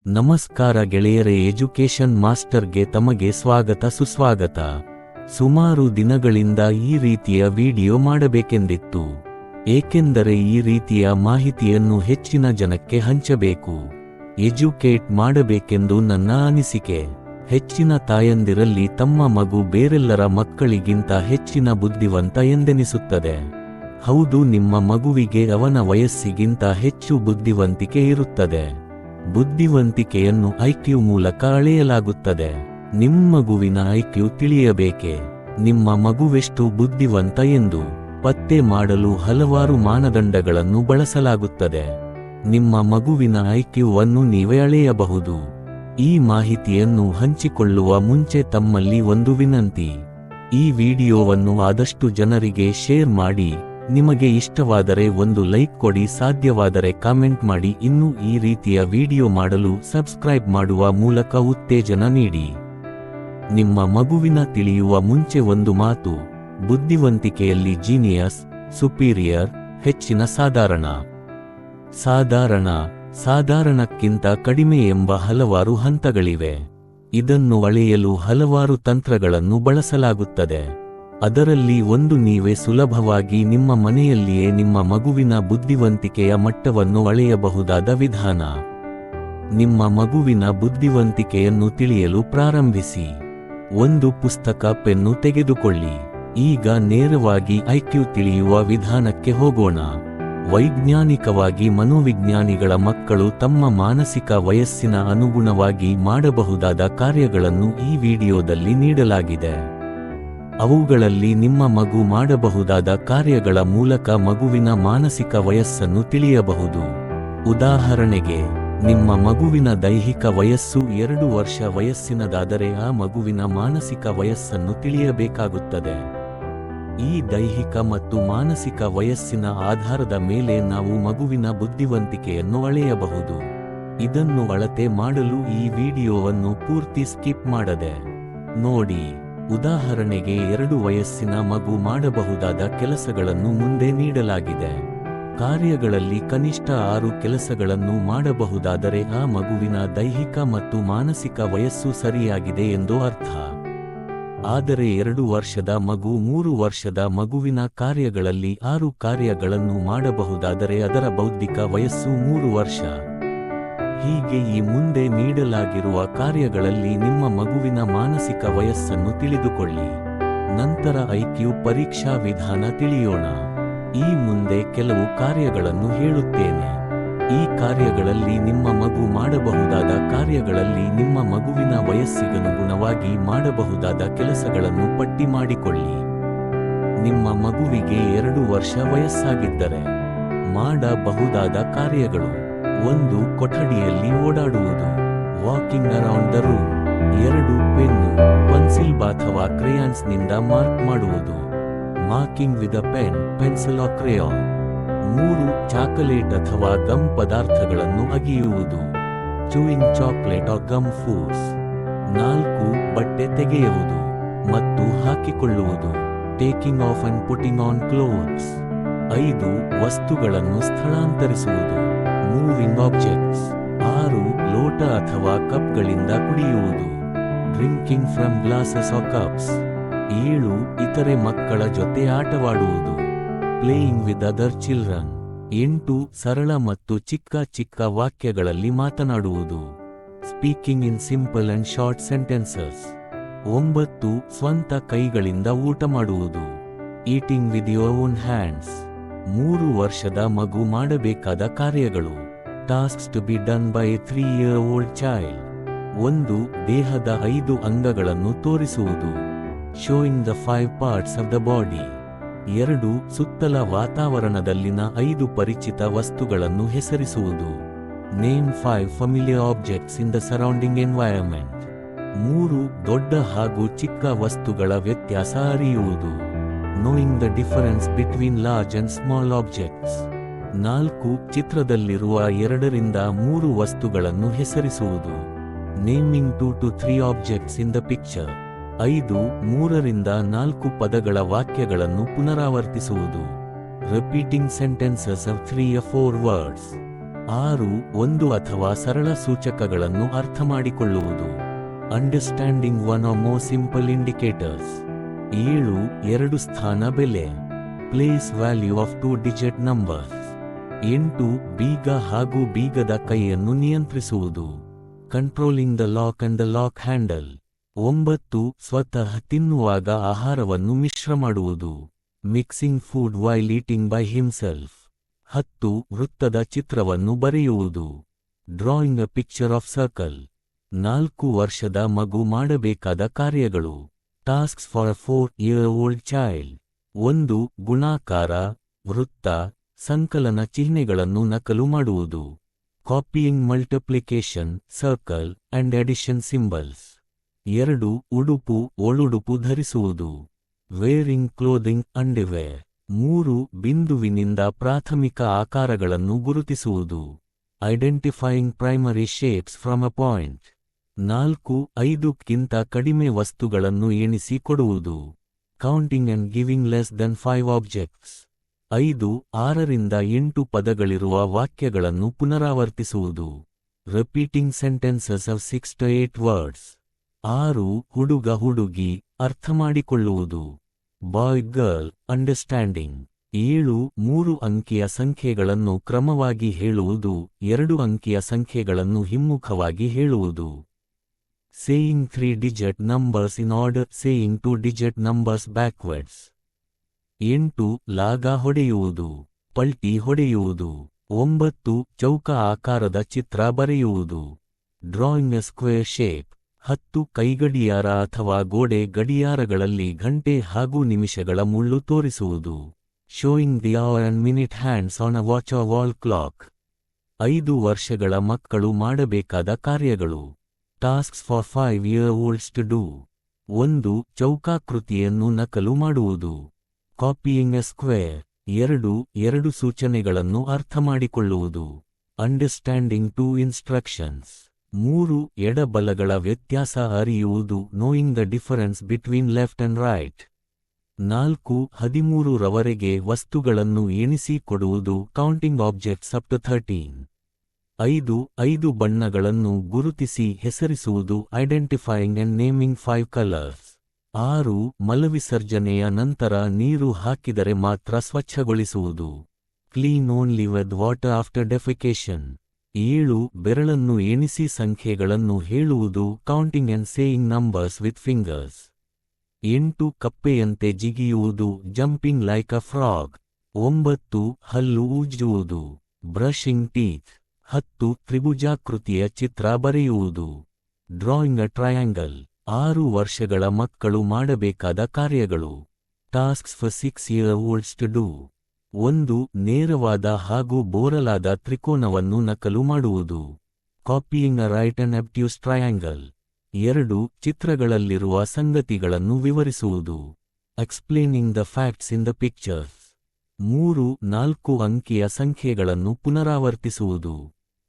ನಮಸ್ಕಾರ ಗೆಳೆಯರೇ, ಎಜುಕೇಶನ್ ಮಾಸ್ಟರ್ಗೆ ತಮಗೆ ಸ್ವಾಗತ ಸುಸ್ವಾಗತ. ಸುಮಾರು ದಿನಗಳಿಂದ ಈ ರೀತಿಯ ವಿಡಿಯೋ ಮಾಡಬೇಕೆಂದಿತ್ತು. ಏಕೆಂದರೆ ಈ ರೀತಿಯ ಮಾಹಿತಿಯನ್ನು ಹೆಚ್ಚಿನ ಜನಕ್ಕೆ ಹಂಚಬೇಕು, ಎಜುಕೇಟ್ ಮಾಡಬೇಕೆಂದು ನನ್ನ ಅನಿಸಿಕೆ. ಹೆಚ್ಚಿನ ತಾಯಂದಿರಲ್ಲಿ ತಮ್ಮ ಮಗು ಬೇರೆಲ್ಲರ ಮಕ್ಕಳಿಗಿಂತ ಹೆಚ್ಚಿನ ಬುದ್ಧಿವಂತ ಎಂದೆನಿಸುತ್ತದೆ. ಹೌದು, ನಿಮ್ಮ ಮಗುವಿಗೆ ಅವನ ವಯಸ್ಸಿಗಿಂತ ಹೆಚ್ಚು ಬುದ್ಧಿವಂತಿಕೆ ಇರುತ್ತದೆ. ಬುದ್ಧಿವಂತಿಕೆಯನ್ನು ಐಕ್ಯೂ ಮೂಲಕ ಅಳೆಯಲಾಗುತ್ತದೆ. ನಿಮ್ಮ ಮಗುವಿನ ಐಕ್ಯೂ ತಿಳಿಯಬೇಕೆ? ನಿಮ್ಮ ಮಗುವೆಷ್ಟು ಬುದ್ಧಿವಂತ ಎಂದು ಪತ್ತೆ ಮಾಡಲು ಹಲವಾರು ಮಾನದಂಡಗಳನ್ನು ಬಳಸಲಾಗುತ್ತದೆ. ನಿಮ್ಮ ಮಗುವಿನ ಐಕ್ಯೂವನ್ನು ನೀವೇ ಅಳೆಯಬಹುದು. ಈ ಮಾಹಿತಿಯನ್ನು ಹಂಚಿಕೊಳ್ಳುವ ಮುಂಚೆ ತಮ್ಮಲ್ಲಿ ಒಂದು ವಿನಂತಿ: ಈ ವಿಡಿಯೋವನ್ನು ಆದಷ್ಟು ಜನರಿಗೆ ಶೇರ್ ಮಾಡಿ. ನಿಮಗೆ ಇಷ್ಟವಾದರೆ ಒಂದು ಲೈಕ್ ಕೊಡಿ, ಸಾಧ್ಯವಾದರೆ ಕಾಮೆಂಟ್ ಮಾಡಿ. ಇನ್ನೂ ಈ ರೀತಿಯ ವಿಡಿಯೋ ಮಾಡಲು ಸಬ್ಸ್ಕ್ರೈಬ್ ಮಾಡುವ ಮೂಲಕ ಉತ್ತೇಜನ ನೀಡಿ. ನಿಮ್ಮ ಮಗುವಿನ ತಿಳಿಯುವ ಮುಂಚೆ ಒಂದು ಮಾತು: ಬುದ್ಧಿವಂತಿಕೆಯಲ್ಲಿ ಜೀನಿಯಸ್, ಸುಪೀರಿಯರ್, ಹೆಚ್ಚಿನ, ಸಾಧಾರಣಕ್ಕಿಂತ ಕಡಿಮೆ ಎಂಬ ಹಲವಾರು ಹಂತಗಳಿವೆ. ಇದನ್ನು ಅಳೆಯಲು ಹಲವಾರು ತಂತ್ರಗಳನ್ನು ಬಳಸಲಾಗುತ್ತದೆ. ಅದರಲ್ಲಿ ಒಂದು ನೀವೇ ಸುಲಭವಾಗಿ ನಿಮ್ಮ ಮನೆಯಲ್ಲಿಯೇ ನಿಮ್ಮ ಮಗುವಿನ ಬುದ್ಧಿವಂತಿಕೆಯ ಮಟ್ಟವನ್ನು ಅಳೆಯಬಹುದಾದ ವಿಧಾನ. ನಿಮ್ಮ ಮಗುವಿನ ಬುದ್ಧಿವಂತಿಕೆಯನ್ನು ತಿಳಿಯಲು ಪ್ರಾರಂಭಿಸಿ. ಒಂದು ಪುಸ್ತಕ, ಪೆನ್ನು ತೆಗೆದುಕೊಳ್ಳಿ. ಈಗ ನೇರವಾಗಿ ಐಕ್ಯೂ ತಿಳಿಯುವ ವಿಧಾನಕ್ಕೆ ಹೋಗೋಣ. ವೈಜ್ಞಾನಿಕವಾಗಿ ಮನೋವಿಜ್ಞಾನಿಗಳ ಮಕ್ಕಳು ತಮ್ಮ ಮಾನಸಿಕ ವಯಸ್ಸಿನ ಅನುಗುಣವಾಗಿ ಮಾಡಬಹುದಾದ ಕಾರ್ಯಗಳನ್ನು ಈ ವಿಡಿಯೋದಲ್ಲಿ ನೀಡಲಾಗಿದೆ. ಅವುಗಳಲ್ಲಿ ನಿಮ್ಮ ಮಗು ಮಾಡಬಹುದಾದ ಕಾರ್ಯಗಳ ಮೂಲಕ ಮಗುವಿನ ಮಾನಸಿಕ ವಯಸ್ಸನ್ನು ತಿಳಿಯಬಹುದು. ಉದಾಹರಣೆಗೆ, ನಿಮ್ಮ ಮಗುವಿನ ದೈಹಿಕ ವಯಸ್ಸು 2 ವರ್ಷ ವಯಸ್ಸಿನದಾದರೆ ಆ ಮಗುವಿನ ಮಾನಸಿಕ ವಯಸ್ಸನ್ನು ತಿಳಿಯಬೇಕಾಗುತ್ತದೆ. ಈ ದೈಹಿಕ ಮತ್ತು ಮಾನಸಿಕ ವಯಸ್ಸಿನ ಆಧಾರದ ಮೇಲೆ ನಾವು ಮಗುವಿನ ಬುದ್ಧಿವಂತಿಕೆಯನ್ನು ಅಳೆಯಬಹುದು. ಇದನ್ನು ಅಳತೆ ಮಾಡಲು ಈ ವಿಡಿಯೋವನ್ನು ಪೂರ್ತಿ ಸ್ಕಿಪ್ ಮಾಡದೆ ನೋಡಿ. ಉದಾಹರಣೆಗೆ, 2 ವಯಸ್ಸಿನ ಮಗು ಮಾಡಬಹುದಾದ ಕೆಲಸಗಳನ್ನು ಮುಂದೆ ನೀಡಲಾಗಿದೆ. ಕಾರ್ಯಗಳಲ್ಲಿ ಕನಿಷ್ಠ 6 ಕೆಲಸಗಳನ್ನು ಮಾಡಬಹುದಾದರೆ ಆ ಮಗುವಿನ ದೈಹಿಕ ಮತ್ತು ಮಾನಸಿಕ ವಯಸ್ಸು ಸರಿಯಾಗಿದೆ ಎಂದು ಅರ್ಥ. ಆದರೆ 2 ವರ್ಷದ ಮಗು 3 ವರ್ಷದ ಮಗುವಿನ ಕಾರ್ಯಗಳಲ್ಲಿ 6 ಕಾರ್ಯಗಳನ್ನು ಮಾಡಬಹುದಾದರೆ ಅದರ ಬೌದ್ಧಿಕ ವಯಸ್ಸು 3 ವರ್ಷ. ಹೀಗೆ ಈ ಮುಂದೆ ನೀಡಲಾಗಿರುವ ಕಾರ್ಯಗಳಲ್ಲಿ ನಿಮ್ಮ ಮಗುವಿನ ಮಾನಸಿಕ ವಯಸ್ಸನ್ನು ತಿಳಿದುಕೊಳ್ಳಿ. ನಂತರ ಐಕ್ಯೂ ಪರೀಕ್ಷಾ ವಿಧಾನ ತಿಳಿಯೋಣ. ಈ ಮುಂದೆ ಕೆಲವು ಕಾರ್ಯಗಳನ್ನು ಹೇಳುತ್ತೇನೆ. ಈ ಕಾರ್ಯಗಳಲ್ಲಿ ನಿಮ್ಮ ಮಗು ಮಾಡಬಹುದಾದ ಕಾರ್ಯಗಳಲ್ಲಿ ನಿಮ್ಮ ಮಗುವಿನ ವಯಸ್ಸಿಗನುಗುಣವಾಗಿ ಮಾಡಬಹುದಾದ ಕೆಲಸಗಳನ್ನು ಪಟ್ಟಿ ಮಾಡಿಕೊಳ್ಳಿ. ನಿಮ್ಮ ಮಗುವಿಗೆ 2 ವರ್ಷ ವಯಸ್ಸಾಗಿದ್ದರೆ ಮಾಡಬಹುದಾದ ಕಾರ್ಯಗಳು: 1. ಕೊಠಡಿಯಲ್ಲಿ ಓಡಾಡುವುದು, walking around the room. 2. Pen, pencil ಅಥವಾ ಕ್ರೇಯಾನ್ಸ್ನಿಂದ ಮಾರ್ಕ್ ಮಾಡುವುದು, marking with a pen, pencil or crayon. 3. Chocolate ಅಥವಾ ಗಮ್ ಪದಾರ್ಥಗಳನ್ನು ಅಗಿಯುವುದು, chewing chocolate or gum foods. 4. ಬಟ್ಟೆ ತೆಗೆಯುವುದು ಮತ್ತು ಹಾಕಿಕೊಳ್ಳುವುದು, taking off and putting on clothes. 5. ವಸ್ತುಗಳನ್ನು ಸ್ಥಳಾಂತರಿಸುವುದು, ಮೂವಿಂಗ್ ಆಬ್ಜೆಕ್ಟ್ಸ್. 6. ಲೋಟ ಅಥವಾ ಕಪ್ಗಳಿಂದ ಕುಡಿಯುವುದು, drinking from glasses or cups. 7. ಇತರೆ ಮಕ್ಕಳ ಜೊತೆ ಆಟವಾಡುವುದು, ಪ್ಲೇಯಿಂಗ್ ವಿತ್ ಅದರ್ ಚಿಲ್ಡ್ರನ್. 8. ಸರಳ ಮತ್ತು ಚಿಕ್ಕ ವಾಕ್ಯಗಳಲ್ಲಿ ಮಾತನಾಡುವುದು, speaking in simple and short sentences. 9. ಸ್ವಂತ ಕೈಗಳಿಂದ ಊಟ ಮಾಡುವುದು, eating with your own hands. 3 ವರ್ಷದ ಮಗು ಮಾಡಬೇಕಾದ ಕಾರ್ಯಗಳು: tasks to be done by a 3-year-old child. 1. ದೇಹದ 5 ಅಂಗಗಳನ್ನು ತೋರಿಸುವುದು, showing the 5 parts of the body. 2. ಸುತ್ತಲ ವಾತಾವರಣದಲ್ಲಿನ 5 ಪರಿಚಿತ ವಸ್ತುಗಳನ್ನು ಹೆಸರಿಸುವುದು, name 5 familiar objects in the surrounding environment. 3. ದೊಡ್ಡ ಹಾಗೂ ಚಿಕ್ಕ ವಸ್ತುಗಳ ವ್ಯತ್ಯಾಸ ಅರಿಯುವುದು, knowing the difference between large and small objects. 4. ಚಿತ್ರದಲ್ಲಿರುವ 2 ರಿಂದ 3 ವಸ್ತುಗಳನ್ನು ಹೆಸರಿಸುವುದು, naming 2 to 3 objects in the picture. 5. 3 ರಿಂದ 4 ಪದಗಳ ವಾಕ್ಯಗಳನ್ನು ಪುನರಾವರ್ತಿಸುವುದು, repeating sentences of 3 or 4 words. 6 ಒಂದು ಅಥವಾ ಸರಳ ಸೂಚಕಗಳನ್ನು ಅರ್ಥಮಾಡಿಕೊಳ್ಳುವುದು. Understanding one or more simple indicators. 7 2 ಸ್ಥಾನ ಬೆಲೆ. Place value of 2 digit numbers. 8 ಬೀಗ ಹಾಗೂ ಬೀಗದ ಕೈಯನ್ನು ನಿಯಂತ್ರಿಸುವುದು. Controlling the lock and the lock handle. 9 ಸ್ವತಃ ತಿನ್ನುವಾಗ ಆಹಾರವನ್ನು ಮಿಶ್ರ ಮಾಡುವುದು. Mixing food while eating by himself. 10 ವೃತ್ತದ ಚಿತ್ರವನ್ನು ಬರೆಯುವುದು. Drawing a picture of circle. 4 ವರ್ಷದ ಮಗು ಮಾಡಬೇಕಾದ ಕಾರ್ಯಗಳು. Tasks for a 4-year-old child. 1 ಗುಣಾಕಾರ, ವೃತ್ತ, ಸಂಕಲನ ಚಿಹ್ನೆಗಳನ್ನು ನಕಲು ಮಾಡುವುದು. Copying multiplication, circle and addition symbols. 2 ಉಡುಪು, ಒಳುಡುಪು ಧರಿಸುವುದು. Varying clothing, underwear. 3 ಬಿಂದುವಿನಿಂದ ಪ್ರಾಥಮಿಕ ಆಕಾರಗಳನ್ನು ಗುರುತಿಸುವುದು. Identifying primary shapes from a point. 4 5ಕ್ಕಿಂತ ಕಡಿಮೆ ವಸ್ತುಗಳನ್ನು ಎಣಿಸಿ ಕೊಡುವುದು. Counting and giving less then 5 objects. 5 6ರಿಂದ 8 ಪದಗಳಿರುವ ವಾಕ್ಯಗಳನ್ನು ಪುನರಾವರ್ತಿಸುವುದು. Repeating sentences of 6 to 8 words. 6 ಹುಡುಗ ಹುಡುಗಿ, ಅರ್ಥಮಾಡಿಕೊಳ್ಳುವುದು. Boy girl, understanding. 7 3 ಅಂಕಿಯ ಸಂಖ್ಯೆಗಳನ್ನು ಕ್ರಮವಾಗಿ ಹೇಳುವುದು, 2 ಅಂಕಿಯ ಸಂಖ್ಯೆಗಳನ್ನು ಹಿಮ್ಮುಖವಾಗಿ ಹೇಳುವುದು. Saying 3-digit numbers in order, saying 2-digit numbers backwards. 8 ಲಾಗ ಹೊಡೆಯುವುದು, ಪಲ್ಟಿ ಹೊಡೆಯುವುದು. 9 ಚೌಕ ಆಕಾರದ ಚಿತ್ರ ಬರೆಯುವುದು. Drawing a square shape. 10 ಕೈಗಡಿಯಾರ ಅಥವಾ ಗೋಡೆ ಗಡಿಯಾರಗಳಲ್ಲಿ ಗಂಟೆ ಹಾಗೂ ನಿಮಿಷಗಳ ಮುಳ್ಳು ತೋರಿಸುವುದು. Showing the hour and minute hands on a watch or wall clock. 5 ವರ್ಷಗಳ ಮಕ್ಕಳು ಮಾಡಬೇಕಾದ ಕಾರ್ಯಗಳು. Tasks for 5-year-olds to do. 1 ಚೌಕಾಕೃತಿಯನ್ನು ನಕಲು ಮಾಡುವುದು. Copying A square. 2 ಸೂಚನೆಗಳನ್ನು ಅರ್ಥಮಾಡಿಕೊಳ್ಳುವುದು. Understanding 2 instructions. 3 ಎಡಬಲಗಳ ವ್ಯತ್ಯಾಸ ಅರಿಯುವುದು, knowing the difference between left and right. 4 13ರವರೆಗೆ ವಸ್ತುಗಳನ್ನು ಎಣಿಸಿ ಕೊಡುವುದು, ಕೌಂಟಿಂಗ್ ಆಬ್ಜೆಕ್ಟ್ಸ್ ಅಪ್ ಟು 13. 5 ಬಣ್ಣಗಳನ್ನು ಗುರುತಿಸಿ ಹೆಸರಿಸುವುದು, ಐಡೆಂಟಿಫೈಯಿಂಗ್ ಅಂಡ್ ನೇಮಿಂಗ್ 5 ಕಲರ್ಸ್. 6 ಮಲವಿಸರ್ಜನೆಯ ನಂತರ ನೀರು ಹಾಕಿದರೆ ಮಾತ್ರ ಸ್ವಚ್ಛಗೊಳಿಸುವುದು. Clean only with water after defecation. 7 ಬೆರಳನ್ನು ಎಣಿಸಿ ಸಂಖ್ಯೆಗಳನ್ನು ಹೇಳುವುದು, counting and saying numbers with fingers. 8 ಕಪ್ಪೆಯಂತೆ ಜಿಗಿಯುವುದು, ಜಂಪಿಂಗ್ ಲೈಕ್ ಅ ಫ್ರಾಗ್. 9 ಹಲ್ಲು ಉಜ್ಜುವುದು, ಬ್ರಷಿಂಗ್ ಟೀತ್. 10 ತ್ರಿಭುಜಾಕೃತಿಯ ಚಿತ್ರ ಬರೆಯುವುದು. Drawing a triangle. 6 ವರ್ಷಗಳ ಮಕ್ಕಳು ಮಾಡಬೇಕಾದ ಕಾರ್ಯಗಳು. Tasks for 6-year-olds to do. 1 ನೇರವಾದ ಹಾಗೂ ಬೋರಲಾದ ತ್ರಿಕೋನವನ್ನು ನಕಲು ಮಾಡುವುದು. Copying a right and obtuse triangle. 2 ಚಿತ್ರಗಳಲ್ಲಿರುವ ಸಂಗತಿಗಳನ್ನು ವಿವರಿಸುವುದು. Explaining the facts in the pictures. 3 4 ಅಂಕಿಯ ಸಂಖ್ಯೆಗಳನ್ನು ಪುನರಾವರ್ತಿಸುವುದು.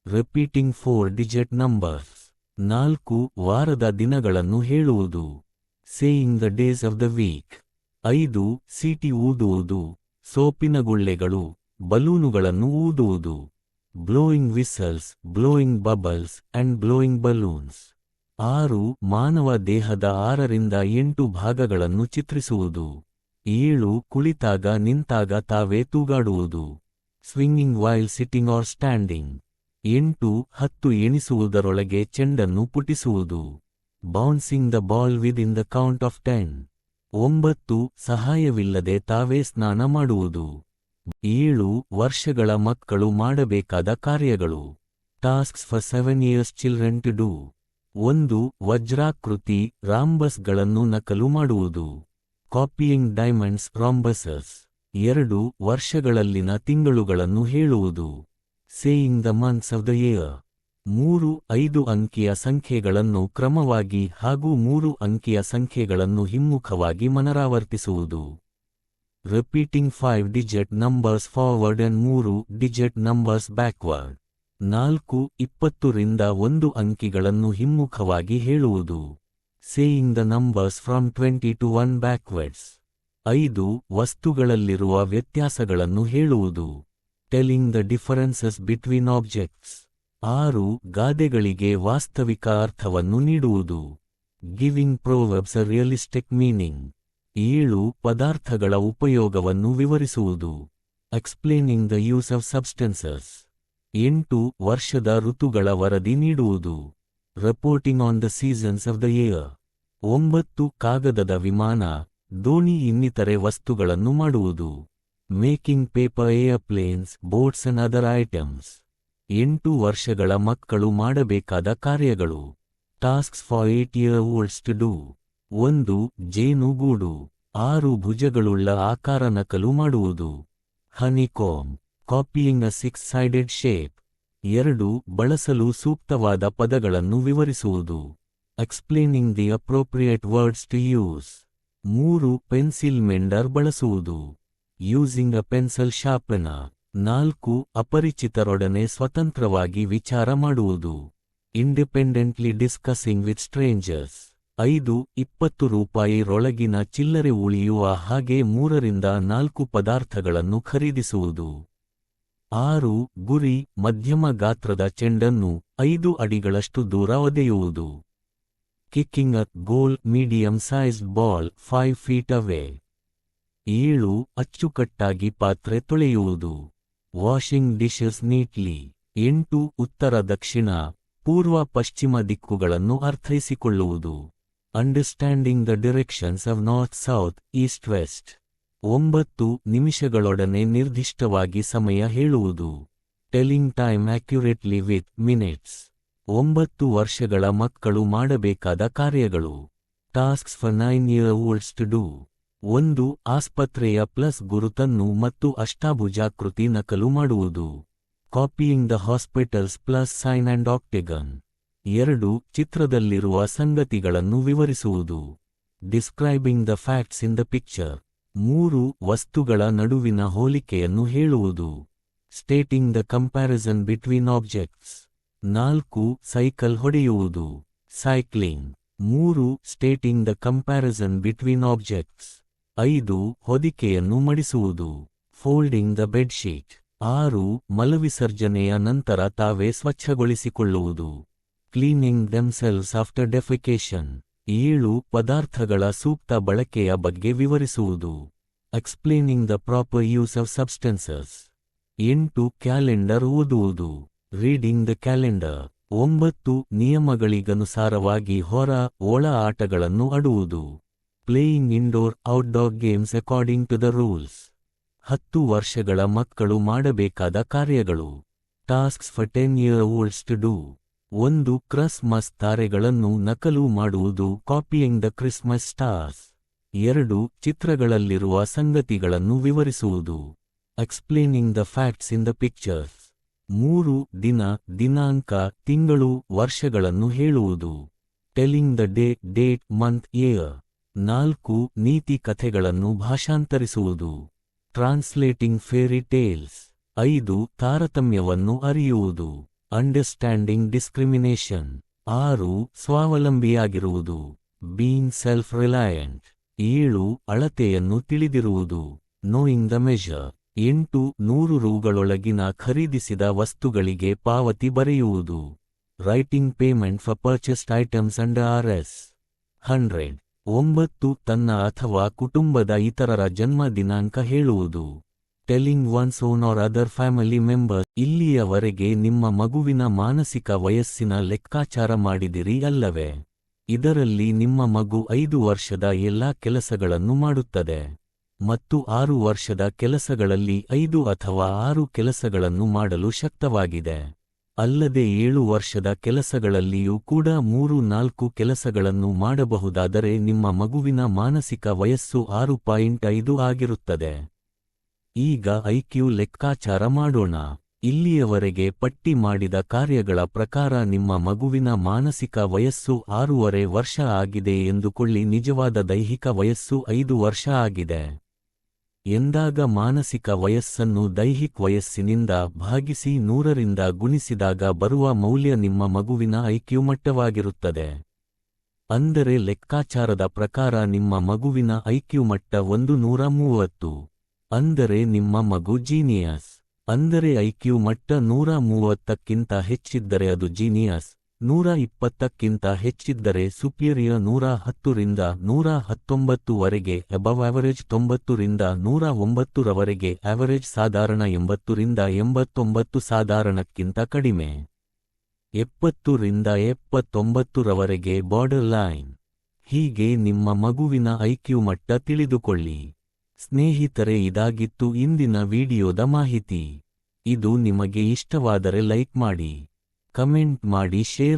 Repeating 4-digit numbers. 4 ವಾರದ ದಿನಗಳನ್ನು ಹೇಳುವುದು. Saying the days of the week. 5 ಸೀಟಿ ಊದುವುದು, ಸೋಪಿನ ಗುಳ್ಳೆಗಳು, ಬಲೂನುಗಳನ್ನು ಊದುವುದು. Blowing whistles, blowing bubbles and blowing balloons. 6 ಮಾನವ ದೇಹದ 6ರಿಂದ 8 ಭಾಗಗಳನ್ನು ಚಿತ್ರಿಸುವುದು. 7 ಕುಳಿತಾಗ ನಿಂತಾಗ ತಾವೇ ತೂಗಾಡುವುದು. Swinging while sitting or standing. 8 10 ಎಣಿಸುವುದರೊಳಗೆ ಚೆಂಡನ್ನು ಪುಟಿಸುವುದು. Bouncing the ball within the count of 10. 9 ಸಹಾಯವಿಲ್ಲದೆ ತಾವೇ ಸ್ನಾನ ಮಾಡುವುದು. 7 ವರ್ಷಗಳ ಮಕ್ಕಳು ಮಾಡಬೇಕಾದ ಕಾರ್ಯಗಳು. Tasks for 7 years children to do. 1 ವಜ್ರಾಕೃತಿ, ರಾಂಬಸ್ಗಳನ್ನು ನಕಲು ಮಾಡುವುದು. Copying diamonds, rhombuses. 2 ವರ್ಷಗಳಲ್ಲಿನ ತಿಂಗಳುಗಳನ್ನು ಹೇಳುವುದು. Saying the months of the year. 3 5 ಅಂಕಿಯ ಸಂಖ್ಯೆಗಳನ್ನು ಕ್ರಮವಾಗಿ ಹಾಗೂ 3 ಅಂಕಿಯ ಸಂಖ್ಯೆಗಳನ್ನು ಹಿಮ್ಮುಖವಾಗಿ ಮನರಾವರ್ತಿಸುವುದು. Repeating 5-digit numbers forward and 3-digit numbers backward. 4 20ರಿಂದ 1 ಅಂಕಿಗಳನ್ನು ಹಿಮ್ಮುಖವಾಗಿ ಹೇಳುವುದು. Saying the numbers from 20 to 1 backwards. 5 ವಸ್ತುಗಳಲ್ಲಿರುವ ವ್ಯತ್ಯಾಸಗಳನ್ನು ಹೇಳುವುದು. Telling the differences between objects. 6 ಗಾದೆಗಳಿಗೆ ವಾಸ್ತವಿಕ ಅರ್ಥವನ್ನು ನೀಡುವುದು. Giving proverbs a realistic meaning. 7 ಪದಾರ್ಥಗಳ ಉಪಯೋಗವನ್ನು ವಿವರಿಸುವುದು. Explaining the use of substances. 8 ವರ್ಷದ ಋತುಗಳ ವರದಿ ನೀಡುವುದು. Reporting on the seasons of the year. 9 ಕಾಗದದ ವಿಮಾನ, ದೋಣಿ ಇನ್ನಿತರೆ ವಸ್ತುಗಳನ್ನು ಮಾಡುವುದು. Making paper airplanes, boats and other items. 8 ವರ್ಷಗಳ ಮಕ್ಕಳು ಮಾಡಬೇಕಾದ ಕಾರ್ಯಗಳು. Tasks for 8-year-olds to do. 1 ಜೇನುಗೂಡು. 6 ಭುಜಗಳುಳ್ಳ ಆಕಾರ ನಕಲು ಮಾಡುವುದು. ಹನಿಕೋಮ್. ಕಾಪಿಯಿಂಗ್ ಅ 6-sided ಶೇಪ್. 2 ಬಳಸಲು ಸೂಕ್ತವಾದ ಪದಗಳನ್ನು ವಿವರಿಸುವುದು. Explaining the appropriate words to use. 3 pencil mender ಬಳಸುವುದು. Using a pencil sharpener. 4 ಅಪರಿಚಿತರೊಡನೆ ಸ್ವತಂತ್ರವಾಗಿ ವಿಚಾರ ಮಾಡುವುದು. Independently discussing with stranger's. 5 20 ರೂಪಾಯಿ ರೊಳಗಿನ ಚಿಲ್ಲರೆ ಉಳಿಯುವ ಹಾಗೆ 3ರಿಂದ 4 ಪದಾರ್ಥಗಳನ್ನು ಖರೀದಿಸುವುದು. 6 ಗುರಿ, ಮಧ್ಯಮ ಗಾತ್ರದ ಚೆಂಡನ್ನು 5 ಅಡಿಗಳಷ್ಟು ದೂರ ಒದೆಯುವುದು. Kicking a goal, medium sized ball 5 feet away. 7 ಅಚ್ಚುಕಟ್ಟಾಗಿ ಪಾತ್ರೆ ತೊಳೆಯುವುದು. Washing dishes neatly. 8 ಉತ್ತರ ದಕ್ಷಿಣ, ಪೂರ್ವ ಪಶ್ಚಿಮ ದಿಕ್ಕುಗಳನ್ನು ಅರ್ಥೈಸಿಕೊಳ್ಳುವುದು. Understanding the directions of north south east west. 9 ನಿಮಿಷಗಳೊಡನೆ ನಿರ್ದಿಷ್ಟವಾಗಿ ಸಮಯ ಹೇಳುವುದು. Telling time accurately with minutes. 9 ವರ್ಷಗಳ ಮಕ್ಕಳು ಮಾಡಬೇಕಾದ ಕಾರ್ಯಗಳು. Tasks for 9-year-olds to do. 1 ಆಸ್ಪತ್ರೆಯ ಪ್ಲಸ್ ಗುರುತನ್ನು ಮತ್ತು ಅಷ್ಟಾಭುಜಾಕೃತಿ ನಕಲು ಮಾಡುವುದು. Copying the hospitals plus sign and octagon. 2 ಚಿತ್ರದಲ್ಲಿರುವ ಸಂಗತಿಗಳನ್ನು ವಿವರಿಸುವುದು. Describing the facts in the picture. 3 ವಸ್ತುಗಳ ನಡುವಿನ ಹೋಲಿಕೆಯನ್ನು ಹೇಳುವುದು. Stating the comparison between objects. 4 cycle ಹೊಡೆಯುವುದು. Cycling. 3 stating the comparison between objects. 5 ಹೊದಿಕೆಯನ್ನು ಮಡಿಸುವುದು. Folding the bedsheet. 6 ಮಲವಿಸರ್ಜನೆಯ ನಂತರ ತಾವೇ ಸ್ವಚ್ಛಗೊಳಿಸಿಕೊಳ್ಳುವುದು. Cleaning themselves after defecation. 7 ಪದಾರ್ಥಗಳ ಸೂಕ್ತ ಬಳಕೆಯ ಬಗ್ಗೆ ವಿವರಿಸುವುದು. Explaining the proper use of substances. 8 calendar ಓದುವುದು. Reading the calendar. 9 ನಿಯಮಗಳಿಗನುಸಾರವಾಗಿ ಹೊರ ಒಳ ಆಟಗಳನ್ನು ಆಡುವುದು. Playing indoor outdoor games according to the rules. 10 ವರ್ಷಗಳ ಮಕ್ಕಳು ಮಾಡಬೇಕಾದ ಕಾರ್ಯಗಳು. Tasks for 10-year-olds to do. 1 Christmas ತಾರೆಗಳನ್ನು ನಕಲು ಮಾಡುವುದು. Copying the Christmas stars. 2 ಚಿತ್ರಗಳಲ್ಲಿರುವ ಸಂಗತಿಗಳನ್ನು ವಿವರಿಸುವುದು. Explaining the facts in the pictures. 3 ದಿನ, ದಿನಾಂಕ, ತಿಂಗಳು, ವರ್ಷಗಳನ್ನು ಹೇಳುವುದು. Telling the day, date, month, year. 4 ನೀತಿ ಕಥೆಗಳನ್ನು ಭಾಷಾಂತರಿಸುವುದು. Translating fairy tales. 5 ತಾರತಮ್ಯವನ್ನು ಅರಿಯುವುದು. Understanding discrimination. 6 ಸ್ವಾವಲಂಬಿಯಾಗಿರುವುದು. Being self reliant. 7 ಅಳತೆಯನ್ನು ತಿಳಿದಿರುವುದು. Knowing the measure. 8 100 ರೂಗಳೊಳಗಿನ ಖರೀದಿಸಿದ ವಸ್ತುಗಳಿಗೆ ಪಾವತಿ ಬರೆಯುವುದು. Writing payment for purchased items under RS 100. 9 ತನ್ನ ಅಥವಾ ಕುಟುಂಬದ ಇತರರ ಜನ್ಮ ದಿನಾಂಕ ಹೇಳುವುದು. Telling one's own or other family members. ಇಲ್ಲಿಯವರೆಗೆ ನಿಮ್ಮ ಮಗುವಿನ ಮಾನಸಿಕ ವಯಸ್ಸಿನ ಲೆಕ್ಕಾಚಾರ ಮಾಡಿದಿರಿ ಅಲ್ಲವೇ? ಇದರಲ್ಲಿ ನಿಮ್ಮ ಮಗು 5 ವರ್ಷದ ಎಲ್ಲಾ ಕೆಲಸಗಳನ್ನು ಮಾಡುತ್ತದೆ ಮತ್ತು 6 ವರ್ಷದ ಕೆಲಸಗಳಲ್ಲಿ 5 ಅಥವಾ 6 ಕೆಲಸಗಳನ್ನು ಮಾಡಲು ಶಕ್ತವಾಗಿದೆ. ಅಲ್ಲದೆ 7 ವರ್ಷದ ಕೆಲಸಗಳಲ್ಲಿಯೂ ಕೂಡ 3-4 ಕೆಲಸಗಳನ್ನು ಮಾಡಬಹುದಾದರೆ ನಿಮ್ಮ ಮಗುವಿನ ಮಾನಸಿಕ ವಯಸ್ಸು 6.5 ಆಗಿರುತ್ತದೆ. ಈಗ ಐಕ್ಯೂ ಲೆಕ್ಕಾಚಾರ ಮಾಡೋಣ. ಇಲ್ಲಿಯವರೆಗೆ ಪಟ್ಟಿ ಮಾಡಿದ ಕಾರ್ಯಗಳ ಪ್ರಕಾರ ನಿಮ್ಮ ಮಗುವಿನ ಮಾನಸಿಕ ವಯಸ್ಸು 6.5 ವರ್ಷ ಆಗಿದೆ ಎಂದುಕೊಳ್ಳಿ. ನಿಜವಾದ ದೈಹಿಕ ವಯಸ್ಸು 5 ವರ್ಷ ಆಗಿದೆ ಎಂದಾಗ ಮಾನಸಿಕ ವಯಸ್ಸನ್ನು ದೈಹಿಕ ವಯಸ್ಸಿನಿಂದ ಭಾಗಿಸಿ 100ರಿಂದ ಗುಣಿಸಿದಾಗ ಬರುವ ಮೌಲ್ಯ ನಿಮ್ಮ ಮಗುವಿನ ಐಕ್ಯೂ ಮಟ್ಟವಾಗಿರುತ್ತದೆ. ಅಂದರೆ ಲೆಕ್ಕಾಚಾರದ ಪ್ರಕಾರ ನಿಮ್ಮ ಮಗುವಿನ ಐಕ್ಯೂ ಮಟ್ಟ 130. ಅಂದರೆ ನಿಮ್ಮ ಮಗು ಜೀನಿಯಸ್. ಅಂದರೆ ಐಕ್ಯೂ ಮಟ್ಟ 130ಕ್ಕಿಂತ ಹೆಚ್ಚಿದ್ದರೆ ಅದು ಜೀನಿಯಸ್, 120ಕ್ಕಿಂತ ಹೆಚ್ಚಿದ್ದರೆ ಸುಪೀರಿಯರ್, 110ರಿಂದ 119 ವರೆಗೆ ಅಬವ್ ಆವರೇಜ್, 90ರಿಂದ 109 ರವರೆಗೆ ಆವರೇಜ್, ಸಾಧಾರಣ, 80ರಿಂದ 89 ಸಾಧಾರಣಕ್ಕಿಂತ ಕಡಿಮೆ, 70ರಿಂದ 79 ರವರೆಗೆ ಬಾರ್ಡರ್ ಲೈನ್. ಹೀಗೆ ನಿಮ್ಮ ಮಗುವಿನ ಐಕ್ಯೂ ಮಟ್ಟ ತಿಳಿದುಕೊಳ್ಳಿ. ಸ್ನೇಹಿತರೆ, ಇದಾಗಿತ್ತು ಇಂದಿನ ವಿಡಿಯೋದ ಮಾಹಿತಿ. ಇದು ನಿಮಗೆ ಇಷ್ಟವಾದರೆ ಲೈಕ್ ಮಾಡಿ, ಕಮೆಂಟ್ ಮಾಡಿ, ಶೇರ್